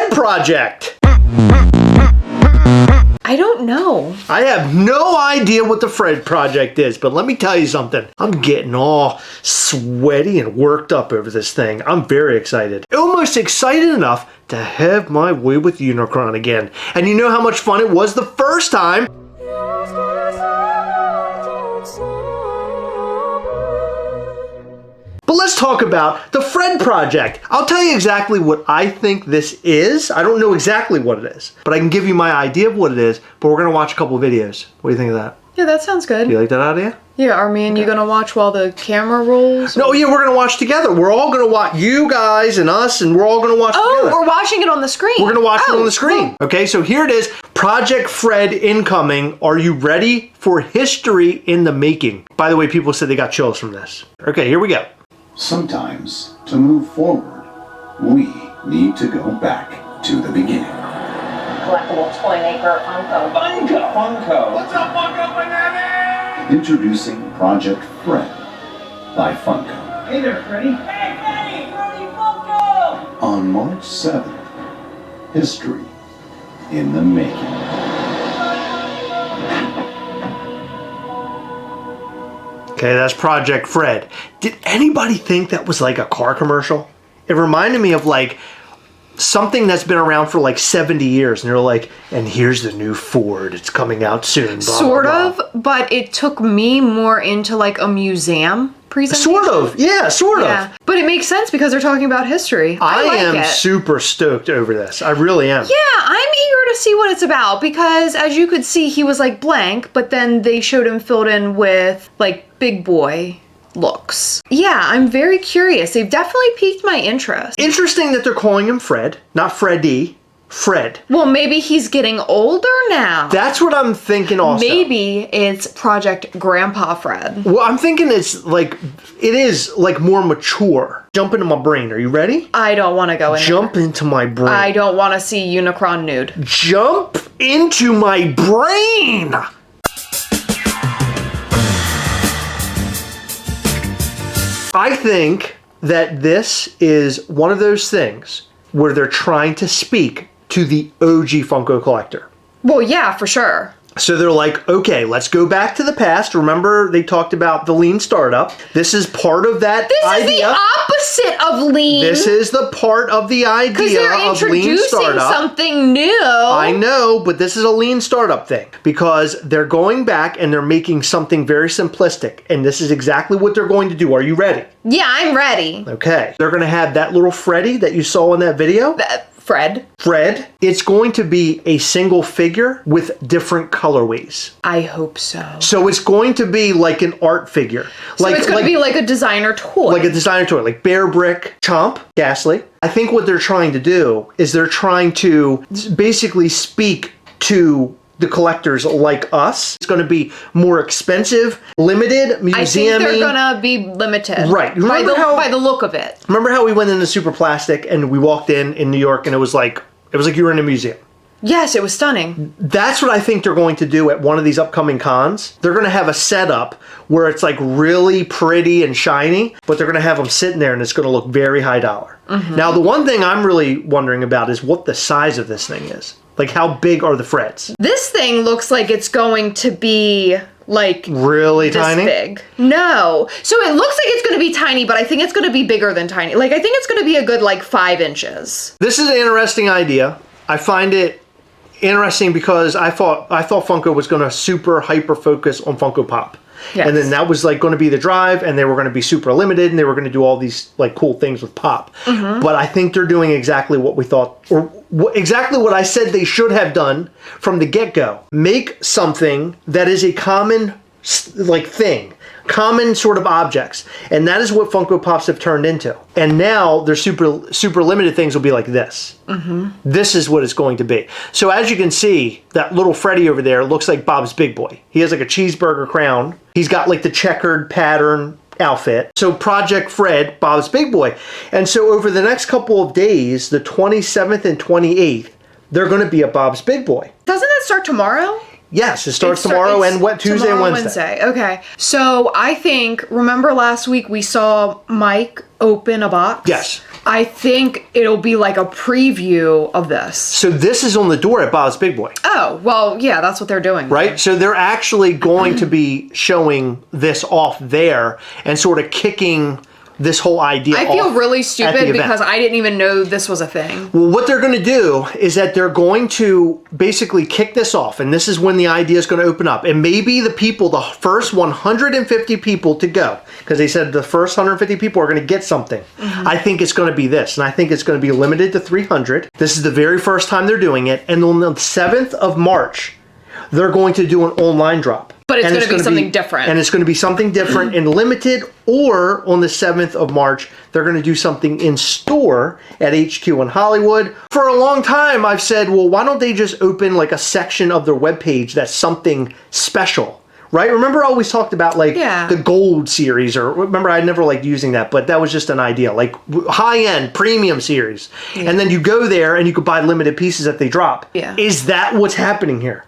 Fred project? I don't know. I have no idea what the Fred project is, but let me tell you something. I'm getting all sweaty and worked up over this thing. I'm very excited. Almost excited enough to have my way with Unicron again. And you know how much fun it was the first time? But let's talk about the Fred project. I'll tell you exactly what I think this is. I don't know exactly what it is, but I can give you my idea of what it is, but we're gonna watch a couple of videos. What do you think of that? Yeah, that sounds good. Do you like that idea? Yeah, are me and you gonna watch while the camera rolls? No, yeah, we're gonna watch together. We're all gonna watch, you guys and us, and we're all gonna watch together. Oh, we're watching it on the screen. We're gonna watch it on the screen. Okay, so here it is. Project Fred incoming. Are you ready for history in the making? By the way, people said they got chills from this. Okay, here we go. Sometimes, to move forward, we need to go back to the beginning. Collectible toy maker Funko. Funko! What's up, Funko Banana? Introducing Project Fred by Funko. Hey there, Freddy. Hey, Freddy! Freddy Funko! On March 7th, history in the making. Okay, that's Project Fred. Did anybody think that was like a car commercial? It reminded me of like something that's been around for like 70 years, and they're like, and here's the new Ford, it's coming out soon. Blah, Sort blah, of, but it took me more into like a museum presentation. Sort of, yeah, sort of. But it makes sense because they're talking about history. I like am it. super stoked over this. I really am. Yeah, I'm eager to see what it's about because as you could see, he was like blank, but then they showed him filled in with like big boy looks. Yeah, I'm very curious. They've definitely piqued my interest. Interesting that they're calling him Fred, not Freddy. Fred. Well, maybe he's getting older now. That's what I'm thinking also. Maybe it's Project Grandpa Fred. Well, I'm thinking it is like more mature. Jump into my brain. Are you ready? I don't want to go in Jump there. into my brain. I don't want to see Unicron nude. Jump into my brain! I think that this is one of those things where they're trying to speak to the OG Funko collector. Well, yeah, for sure. So they're like, okay, let's go back to the past. Remember, they talked about the lean startup. This is part of that idea. This is the opposite of lean. This is the part of the idea of lean startup. Because they're introducing something new. I know, but this is a lean startup thing because they're going back and they're making something very simplistic. And this is exactly what they're going to do. Are you ready? Yeah, I'm ready. Okay. They're going to have that little Freddy that you saw in that video. Fred. It's going to be a single figure with different colorways. I hope so. So it's going to be like an art figure. So it's going to be like a designer toy. Like a designer toy, like Bear Brick, Chomp, Ghastly. I think what they're trying to do is they're trying to basically speak to the collectors like us. It's going to be more expensive, limited, museum-y. I think they're going to be limited. Right. By the look of it. Remember how we went into Super Plastic and we walked in New York and it was like you were in a museum. Yes, it was stunning. That's what I think they're going to do at one of these upcoming cons. They're going to have a setup where it's like really pretty and shiny, but they're going to have them sitting there and it's going to look very high dollar. Mm-hmm. Now, the one thing I'm really wondering about is what the size of this thing is. Like, how big are the Freds? This thing looks like it's going to be like really tiny. Big. No. So it looks like it's going to be tiny, but I think it's going to be bigger than tiny. Like, I think it's going to be a good like 5 inches. This is an interesting idea. I find it interesting because I thought Funko was going to super hyper focus on Funko Pop. Yes. And then that was like going to be the drive and they were going to be super limited and they were going to do all these like cool things with Pop. Mm-hmm. But I think they're doing exactly what we thought, or exactly what I said they should have done from the get-go. Make something that is a common like thing. Common sort of objects. And that is what Funko Pops have turned into. And now their super limited things will be like this. Mm-hmm. This is what it's going to be. So as you can see, that little Freddy over there looks like Bob's Big Boy. He has like a cheeseburger crown. He's got like the checkered pattern outfit. So Project Fred, Bob's Big Boy. And so over the next couple of days, the 27th and 28th, they're going to be a Bob's Big Boy. Doesn't that start tomorrow? Yes, it starts tomorrow and Tuesday and Wednesday. Okay. So I think, remember last week we saw Mike open a box? Yes. I think it'll be like a preview of this. So this is on the door at Bob's Big Boy. Oh, well, yeah, that's what they're doing. Right? So they're actually going to be showing this off there and sort of kicking this whole idea I feel off really at the stupid event. because I didn't even know this was a thing. Well, what they're going to do is that they're going to basically kick this off, and this is when the idea is going to open up. And maybe the first 150 people to go, because they said the first 150 people are going to get something. I think it's going to be this, and I think it's going to be limited to 300. This is the very first time they're doing it, and on the 7th of March, they're going to do an online drop. But it's And going to be something different. And it's going to be something different and limited, or on the 7th of March, they're going to do something in store at HQ in Hollywood. For a long time, I've said, well, why don't they just open like a section of their webpage that's something special, right? Remember I always talked about like the gold series, or remember I never liked using that, but that was just an idea, like high-end premium series. And then you go there and you could buy limited pieces that they drop. Is that what's happening here?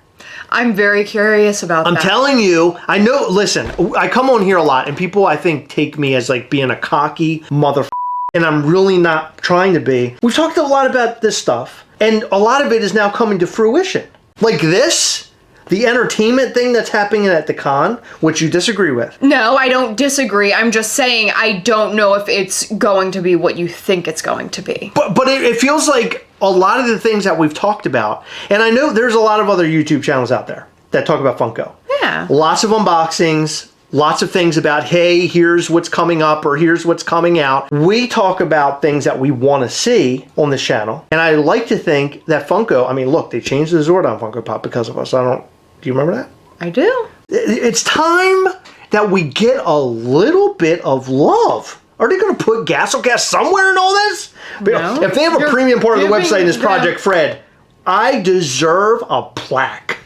I'm very curious about that. I'm telling you, I know, listen, I come on here a lot and people I think take me as like being a cocky motherfucker, and I'm really not trying to be. We've talked a lot about this stuff and a lot of it is now coming to fruition. Like this, the entertainment thing that's happening at the con, which you disagree with. No, I don't disagree. I'm just saying I don't know if it's going to be what you think it's going to be. But it feels like a lot of the things that we've talked about, and I know there's a lot of other YouTube channels out there that talk about Funko. Yeah. Lots of unboxings, lots of things about, hey, here's what's coming up or here's what's coming out. We talk about things that we want to see on this channel. And I like to think that Funko, I mean, look, they changed the Zordon Funko Pop because of us. Do you remember that? I do. It's time that we get a little bit of love. Are they going to put Gastlecast somewhere in all this? No. If they have a premium part of the website in this them- Project Fred, I deserve a plaque.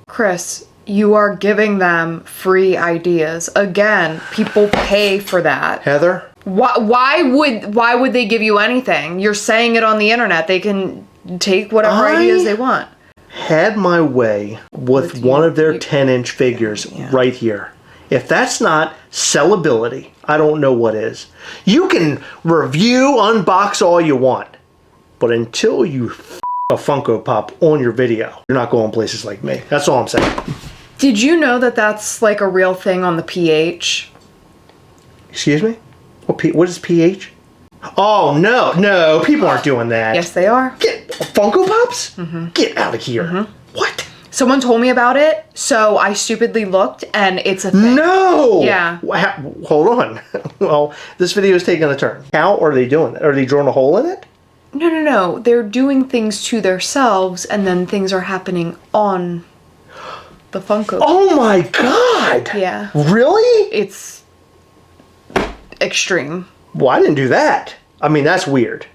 Chris, you are giving them free ideas. Again, people pay for that. Heather? Why would they give you anything? You're saying it on the internet. They can take whatever ideas they want. Had my way with one of their 10-inch figures right here. If that's not sellability, I don't know what is. You can review, unbox all you want, but until you a Funko Pop on your video, you're not going places like me. That's all I'm saying. Did you know that that's like a real thing on the PH? Excuse me? What is PH? Oh, no, people aren't doing that. Yes, they are. Get Funko Pops? Get out of here. What? Someone told me about it, so I stupidly looked, and it's a thing. No! Yeah. Hold on. Well, this video is taking a turn. How are they doing that? Are they drawing a hole in it? No. They're doing things to themselves, and then things are happening on the Funko. Oh my god! Yeah. Really? It's extreme. Well, I didn't do that. I mean, that's weird.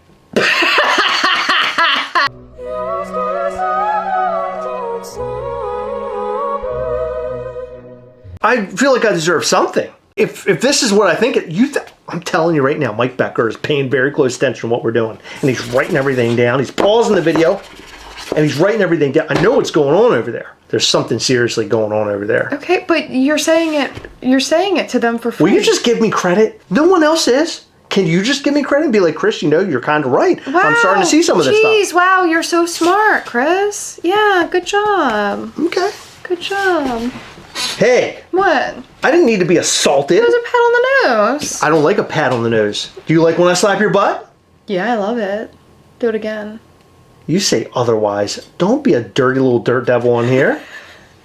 I feel like I deserve something. If this is what I think, I'm telling you right now, Mike Becker is paying very close attention to what we're doing. And he's writing everything down. He's pausing the video, and he's writing everything down. I know what's going on over there. There's something seriously going on over there. Okay, but you're saying it to them for free. Will you just give me credit? No one else is. Can you just give me credit and be like, Chris, you're kind of right. Wow, I'm starting to see some of this stuff. Jeez, wow, you're so smart, Chris. Yeah, good job. Okay. Good job. Hey, What? I didn't need to be assaulted. It was a pat on the nose. I don't like a pat on the nose. Do you like when I slap your butt? Yeah, I love it. Do it again. You say otherwise. Don't be a dirty little dirt devil on here.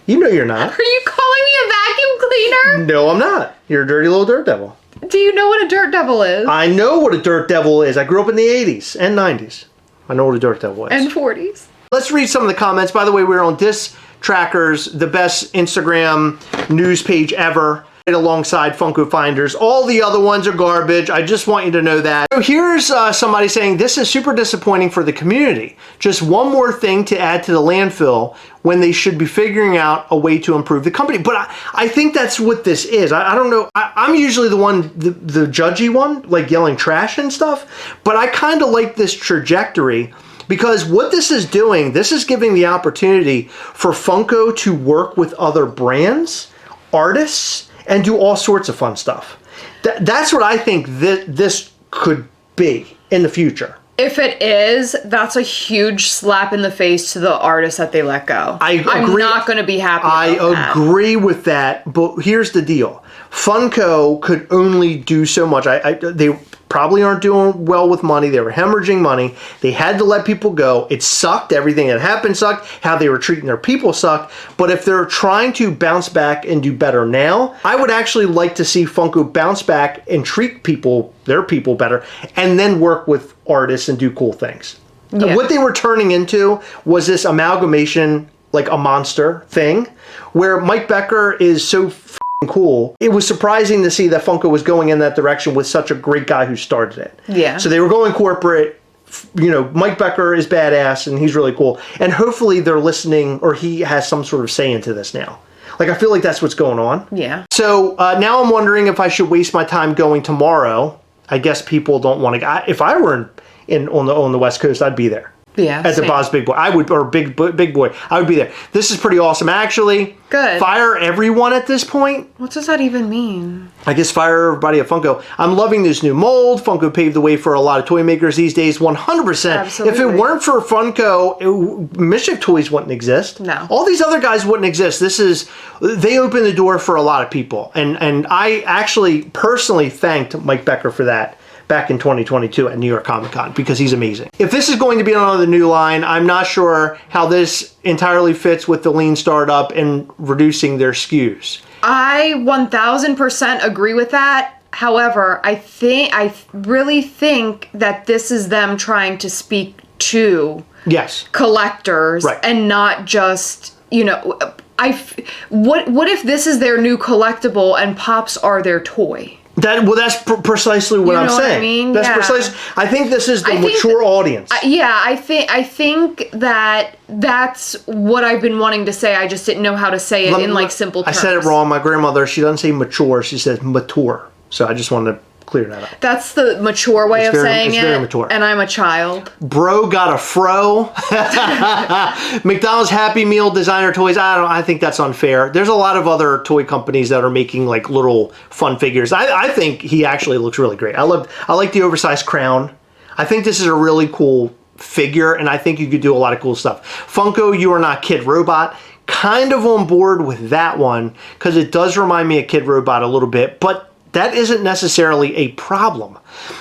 You know you're not. Are you calling me a vacuum cleaner? No, I'm not. You're a dirty little dirt devil. Do you know what a dirt devil is? I know what a dirt devil is. I grew up in the 80s and 90s. I know what a dirt devil is. And 40s. Let's read some of the comments. By the way, we're on Disc Trackers, the best Instagram news page ever, alongside Funko Finders. All the other ones are garbage. I just want you to know that. So here's somebody saying, this is super disappointing for the community. Just one more thing to add to the landfill when they should be figuring out a way to improve the company. But I think that's what this is. I don't know. I'm usually the one, the judgy one, like yelling trash and stuff. But I kind of like this trajectory, because what this is doing, this is giving the opportunity for Funko to work with other brands, artists, and do all sorts of fun stuff. That's what I think this could be. in the future. If it is, that's a huge slap in the face to the artist that they let go. I'm not going to be happy about that. I agree with that, but here's the deal. Funko could only do so much. They probably aren't doing well with money. They were hemorrhaging money. They had to let people go. It sucked. Everything that happened sucked. How they were treating their people sucked. But if they're trying to bounce back and do better now, I would actually like to see Funko bounce back and treat their people better, and then work with artists and do cool things. Yeah. What they were turning into was this amalgamation, like a monster thing, where Mike Becker is so cool. It was surprising to see that Funko was going in that direction with such a great guy who started it. Yeah. So they were going corporate. Mike Becker is badass and he's really cool. And hopefully they're listening, or he has some sort of say into this now. Like, I feel like that's what's going on. Yeah. So now I'm wondering if I should waste my time going tomorrow. I guess people don't want to go. If I were on the West Coast, I'd be there. Yeah. At the Boz Big Boy. I would, or Big Boy. I would be there. This is pretty awesome. Actually, good. Fire everyone at this point. What does that even mean? I guess fire everybody at Funko. I'm loving this new mold. Funko paved the way for a lot of toy makers these days, 100%. Absolutely. If it weren't for Funko, Mischief Toys wouldn't exist. No. All these other guys wouldn't exist. They opened the door for a lot of people. And I actually personally thanked Mike Becker for that back in 2022 at New York Comic Con, because he's amazing. If this is going to be another new line, I'm not sure how this entirely fits with the lean startup and reducing their SKUs. I 1000% agree with that. However, I really think that this is them trying to speak to collectors, right, and not just, what if this is their new collectible and Pops are their toy? That's precisely what I'm saying. What I mean? That's precisely. I think this is the mature audience. I think that that's what I've been wanting to say. I just didn't know how to say it in simple terms. I said it wrong. My grandmother, she doesn't say mature. She says mature. So I just wanted to clear that up. That's the mature way of saying it. It's very mature. And I'm a child. Bro got a fro. McDonald's Happy Meal designer toys. I think that's unfair. There's a lot of other toy companies that are making like little fun figures. I think he actually looks really great. I like the oversized crown. I think this is a really cool figure, and I think you could do a lot of cool stuff. Funko, You Are Not Kid Robot. Kind of on board with that one, because it does remind me of Kid Robot a little bit, but that isn't necessarily a problem.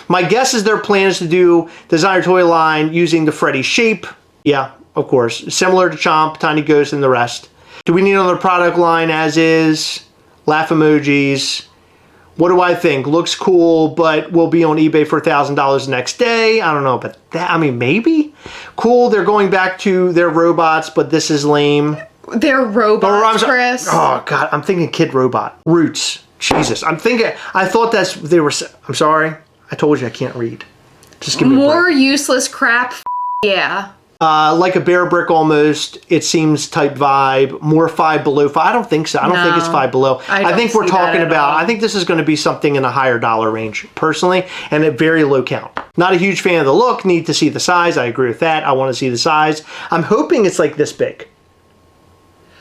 My guess is their plan is to do designer toy line using the Freddy shape. Yeah, of course. Similar to Chomp, Tiny Ghost, and the rest. Do we need another product line as is? Laugh emojis. What do I think? Looks cool, but will be on eBay for $1,000 the next day. I don't know about that. I mean, maybe. Cool, they're going back to their robots, but this is lame. They're robots, Chris. Oh, God, I'm thinking Kid Robot. Roots. Jesus, I'm sorry. I told you I can't read. Just give me more useless crap. Yeah. Like a Bear Brick almost. It seems type vibe. More Five Below. I don't think so. I don't think it's Five Below. I think we're talking about. I think this is going to be something in a higher dollar range, personally, and at very low count. Not a huge fan of the look. Need to see the size. I agree with that. I want to see the size. I'm hoping it's like this big.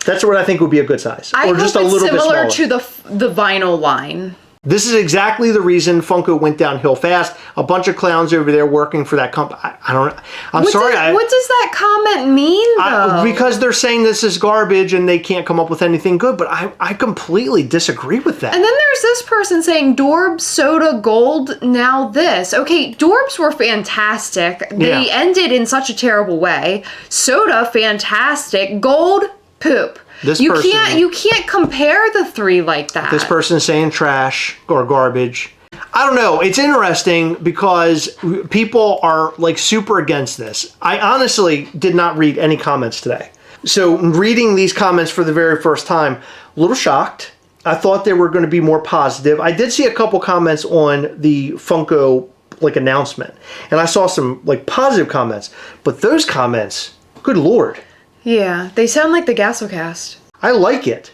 That's what I think would be a good size. Or just a little bit smaller. Similar to the vinyl line. This is exactly the reason Funko went downhill fast. A bunch of clowns over there working for that company. I don't know. I'm sorry. What does that comment mean, though? Because they're saying this is garbage and they can't come up with anything good. But I completely disagree with that. And then there's this person saying Dorbs, Soda, Gold, now this. Okay, Dorbs were fantastic. They ended in such a terrible way. Soda, fantastic. Gold, poop. You can't compare the three like that. This person's saying trash or garbage. I don't know. It's interesting because people are like super against this. I honestly did not read any comments today. So reading these comments for the very first time, a little shocked. I thought they were going to be more positive. I did see a couple comments on the Funko announcement, and I saw some positive comments, but those comments, good Lord. Yeah, they sound like the Gastlecast. I like it.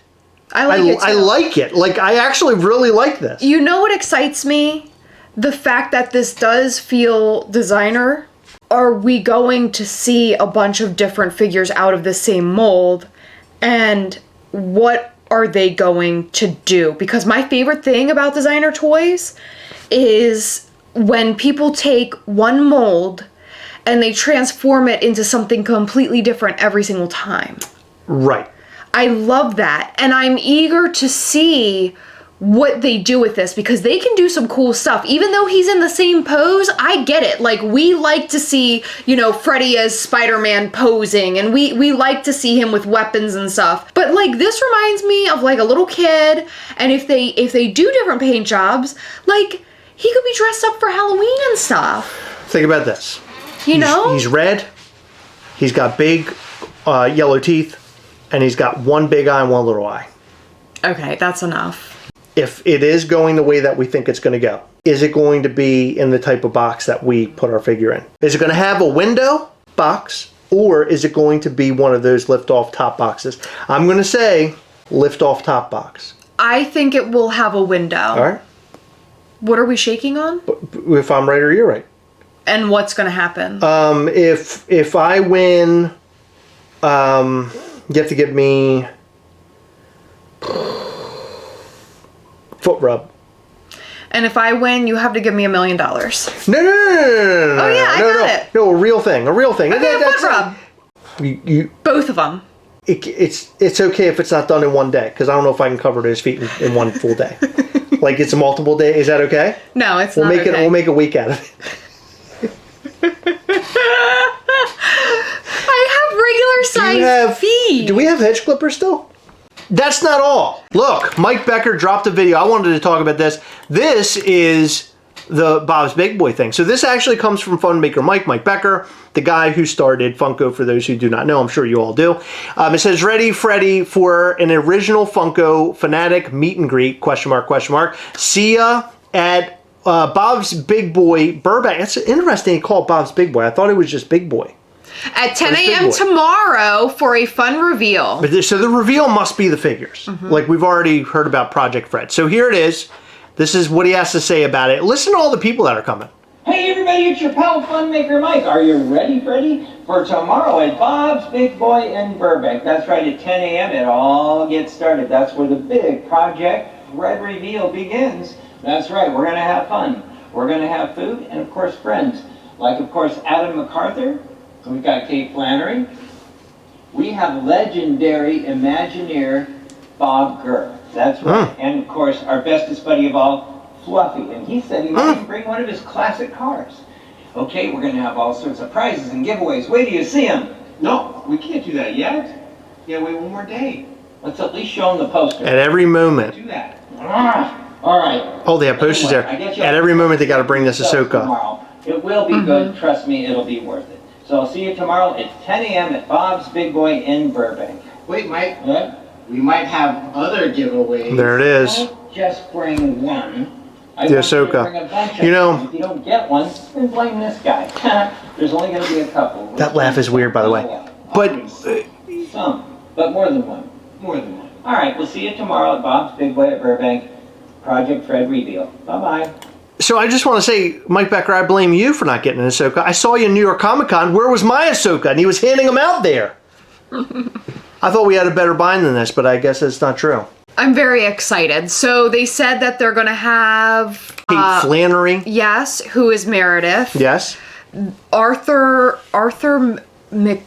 I like it too. I like it. I actually really like this. You know what excites me? The fact that this does feel designer. Are we going to see a bunch of different figures out of the same mold? And what are they going to do? Because my favorite thing about designer toys is when people take one mold and they transform it into something completely different every single time. Right. I love that. And I'm eager to see what they do with this because they can do some cool stuff. Even though he's in the same pose, I get it. Like, we like to see, you know, Freddy as Spider-Man posing, and we like to see him with weapons and stuff. But like, this reminds me of like a little kid, and if they do different paint jobs, like, he could be dressed up for Halloween and stuff. Think about this. He's red, he's got big yellow teeth, and he's got one big eye and one little eye. Okay, that's enough. If it is going the way that we think it's going to go, is it going to be in the type of box that we put our figure in? Is it going to have a window box, or is it going to be one of those lift-off top boxes? I'm going to say lift-off top box. I think it will have a window. All right. What are we shaking on? If I'm right or you're right. And what's going to happen? If I win, you have to give me foot rub. And if I win, you have to give me $1 million. No. Oh yeah, I got it. No, a real thing. Okay, a foot rub. You Both of them. It's okay if it's not done in one day, because I don't know if I can cover those feet in one full day. Like, it's a multiple day. Is that okay? No, it's not okay. We'll make a week out of it. I have regular size feet. Do we have hedge clippers still? That's not all. Look, Mike Becker dropped a video. I wanted to talk about this. This is the Bob's Big Boy thing. So this actually comes from Fun Maker Mike Becker, the guy who started Funko, for those who do not know. I'm sure you all do. It says, ready, Freddy, for an original Funko fanatic meet and greet, question mark. See ya at Bob's Big Boy Burbank. That's interesting he called Bob's Big Boy. I thought it was just Big Boy. At 10 a.m. tomorrow for a fun reveal. So the reveal must be the figures. Mm-hmm. Like, we've already heard about Project Fred. So here it is. This is what he has to say about it. Listen to all the people that are coming. Hey everybody, it's your pal Fun Maker Mike. Are you ready, Freddy? For tomorrow at Bob's Big Boy in Burbank. That's right, at 10 a.m. it all gets started. That's where the big Project Fred reveal begins. That's right, we're going to have fun. We're going to have food and, of course, friends. Like, of course, Adam MacArthur. We've got Kate Flannery. We have legendary Imagineer Bob Gurr. That's right. And, of course, our bestest buddy of all, Fluffy. And he said he might even bring one of his classic cars. Okay, we're going to have all sorts of prizes and giveaways. Wait till you see them. No, we can't do that yet. Yeah, wait one more day. Let's at least show them the poster. At every moment. Do that. All right. Oh, they have posters there. At every moment, they got to bring this Ahsoka. Tomorrow. It will be good. Trust me, it'll be worth it. So I'll see you tomorrow at 10 a.m. at Bob's Big Boy in Burbank. Wait, Mike. Yeah? We might have other giveaways. There it is. Don't just bring one. I The want you to Ahsoka. bring a bunch of You know- them. If you don't get one, then blame this guy. There's only going to be a couple. That laugh is weird, by the way. But Some, but more than one. More than one. All right, we'll see you tomorrow at Bob's Big Boy at Burbank. Project Fred reveal. Bye-bye. so I just want to say, Mike Becker, I blame you for not getting an Ahsoka. I saw you in New York Comic Con. Where was my Ahsoka? And he was handing them out there. I thought we had a better bind than this, but I guess that's not true. I'm very excited. So they said that they're going to have... Kate Flannery. Yes, who is Meredith. Yes. Arthur Mc...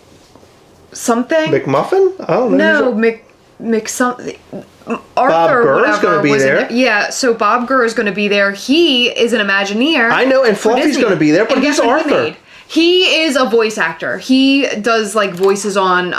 something? McMuffin? I don't know. No, Mc something. Arthur, Bob Gurr's whatever, gonna be was there. Yeah, so Bob Gurr is going to be there. He is an Imagineer. I know, and for Fluffy's Disney. going to be there, but And he's guess what Arthur. made? He is a voice actor. He does like voices on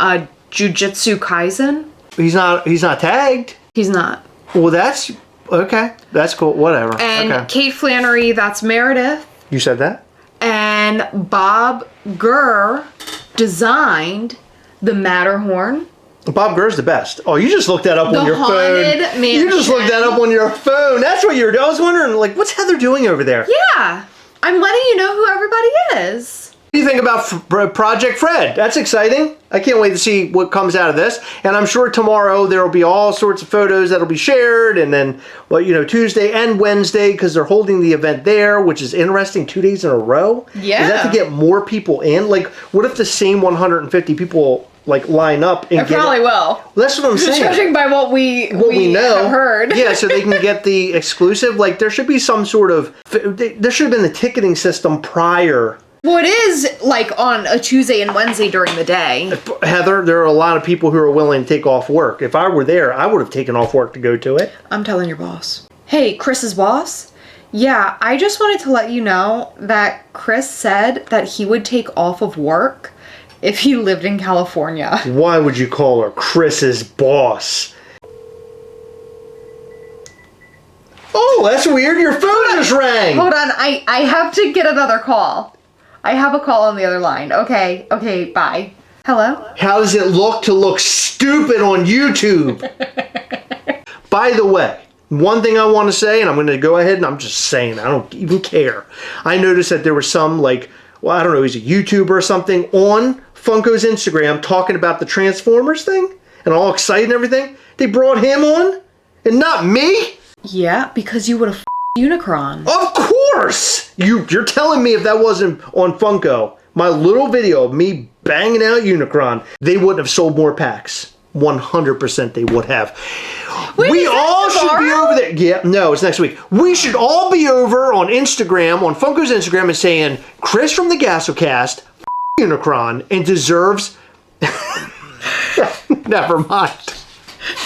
Jujutsu Kaisen. He's not tagged. He's not. Well, that's okay. That's cool. Whatever. And okay. Kate Flannery, that's Meredith. You said that? And Bob Gurr designed the Matterhorn. Bob Gurr's the best. Oh, you just looked that up on your phone. Haunted Mansion. You just looked that up on your phone. That's what you're doing. I was wondering, like, what's Heather doing over there? Yeah. I'm letting you know who everybody is. What do you think about Project Fred? That's exciting. I can't wait to see what comes out of this. And I'm sure tomorrow there will be all sorts of photos that'll be shared. And then, well, you know, Tuesday and Wednesday, because they're holding the event there, which is interesting, 2 days in a row. Yeah. Is that to get more people in? Like, what if the same 150 people like line up and It probably will. That's what I'm saying. Judging by what we know, have heard. Yeah, so they can get the exclusive. Like, there should be some sort of, there should have been the ticketing system prior. Well, it is like on a Tuesday and Wednesday during the day. Heather, there are a lot of people who are willing to take off work. If I were there, I would have taken off work to go to it. I'm telling your boss. Hey, Chris's boss? Yeah, I just wanted to let you know that Chris said that he would take off of work if he lived in California. Why would you call her Chris's boss? Oh, that's weird. Your phone just rang. Hold on, I have to get another call. I have a call on the other line. Okay, bye. Hello? How does it look to look stupid on YouTube? By the way, one thing I want to say, and I'm going to go ahead and I'm just saying, I don't even care. I noticed that there was some, like, well, I don't know, he's a YouTuber or something on Funko's Instagram talking about the Transformers thing and all excited and everything. They brought him on and not me? Yeah, because you would have Unicron. Of course! You're telling me if that wasn't on Funko, my little video of me banging out Unicron, they wouldn't have sold more packs. 100% they would have. Wait, we all should be over there. Yeah, no, it's next week. We should all be over on Instagram, on Funko's Instagram, and saying, Chris from the Gastlecast, Unicron, and deserves... Never mind.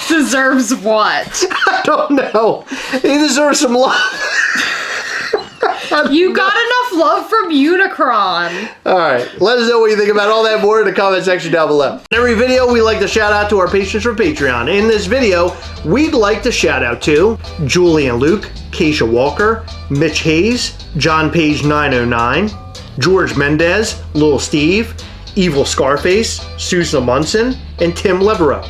Deserves what? I don't know. He deserves some love. You got enough love from Unicron. All right. Let us know what you think about all that more in the comment section down below. In every video, we like to shout out to our patrons from Patreon. In this video, we'd like to shout out to Julie and Luke, Keisha Walker, Mitch Hayes, John Page 909, George Mendez, Lil Steve, Evil Scarface, Susan Munson, and Tim Levereau.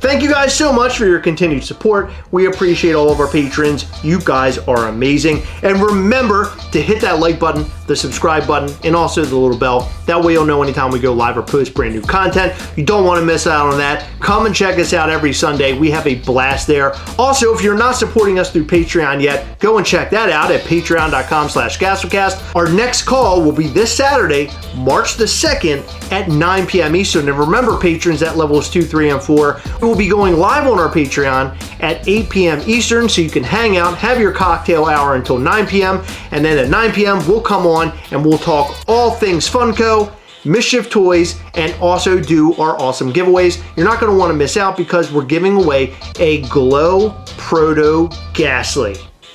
Thank you guys so much for your continued support. We appreciate all of our patrons. You guys are amazing. And remember to hit that like button, the subscribe button, and also the little bell. That way you'll know anytime we go live or post brand new content. You don't want to miss out on that. Come and check us out every Sunday. We have a blast there. Also, if you're not supporting us through Patreon yet, go and check that out at patreon.com/Gastlecast. Our next call will be this Saturday, March the 2nd at 9 p.m. Eastern. And remember, patrons at levels 2, 3, and 4, we will be going live on our Patreon at 8 p.m. Eastern, so you can hang out, have your cocktail hour until 9 p.m. And then at 9 p.m. we'll come on and we'll talk all things Funko, Mischief toys, and also do our awesome giveaways. You're not going to want to miss out because we're giving away a Glow Proto Ghastly.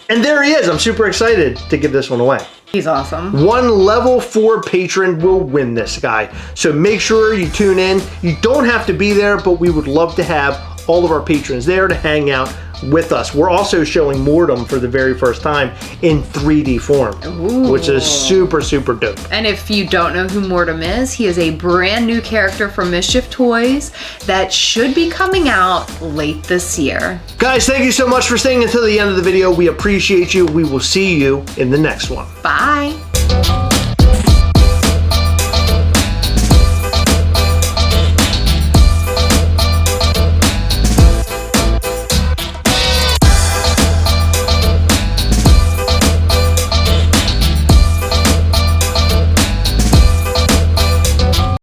And there he is. I'm super excited to give this one away. He's awesome. One level 4 patron will win this guy. So make sure you tune in. You don't have to be there, but we would love to have all of our patrons there to hang out with us. We're also showing Mortem for the very first time in 3D form, which is super, super dope. And if you don't know who Mortem is, he is a brand new character from Mischief Toys that should be coming out late this year. Guys, thank you so much for staying until the end of the video. We appreciate you. We will see you in the next one. Bye.